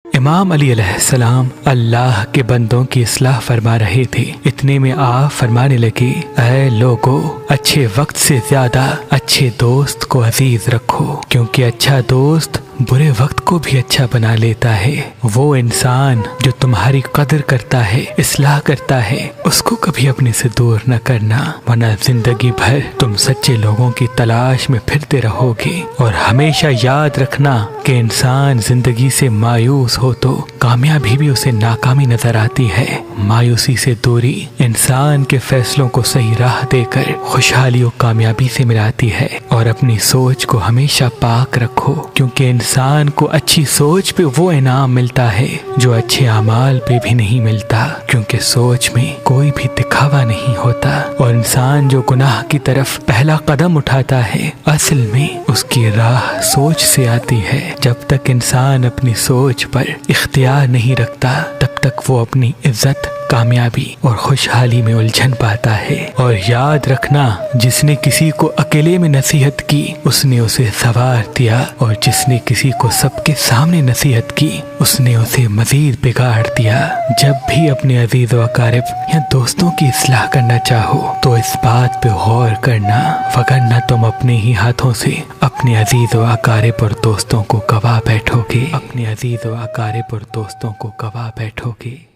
امام علی علیہ السلام اللہ کے بندوں کی اصلاح فرما رہے تھے، اتنے میں آپ فرمانے لگے، اے لوگو، اچھے وقت سے زیادہ اچھے دوست کو عزیز رکھو، کیونکہ اچھا دوست برے وقت کو بھی اچھا بنا لیتا ہے۔ وہ انسان جو تمہاری قدر کرتا ہے، اصلاح کرتا ہے، اس کو کبھی اپنے سے دور نہ کرنا، ورنہ زندگی بھر تم سچے لوگوں کی تلاش میں پھرتے رہو گے۔ اور ہمیشہ یاد رکھنا کہ انسان زندگی سے مایوس ہو تو کامیابی بھی اسے ناکامی نظر آتی ہے۔ مایوسی سے دوری انسان کے فیصلوں کو صحیح راہ دے کر خوشحالی و کامیابی سے ملاتی ہے۔ اور اپنی سوچ کو ہمیشہ پاک رکھو، کیونکہ انسان کو اچھی سوچ پہ وہ انعام ملتا ہے جو اچھے اعمال پہ بھی نہیں ملتا، کیونکہ سوچ میں کوئی بھی دکھاوا نہیں ہوتا۔ اور انسان جو گناہ کی طرف پہلا قدم اٹھاتا ہے، اصل میں اس کی راہ سوچ سے آتی ہے۔ جب تک انسان اپنی سوچ پر اختیار نہیں رکھتا، تب تک وہ اپنی عزت، کامیابی اور خوشحالی میں الجھن پاتا ہے۔ اور یاد رکھنا، جس نے کسی کو اکیلے میں نصیحت کی، اس نے اسے سنوار دیا، اور جس نے کسی کو سب کے سامنے نصیحت کی، اس نے اسے مزید بگاڑ دیا۔ جب بھی اپنے عزیز و اقارب یا دوستوں کی اصلاح کرنا چاہو تو اس بات پہ غور کرنا، وگرنہ تم اپنے ہی ہاتھوں سے اپنے عزیز و اقارب اور دوستوں کو گوا بیٹھو گے، اپنے عزیز و اقارب اور دوستوں کو گوا بیٹھو گے۔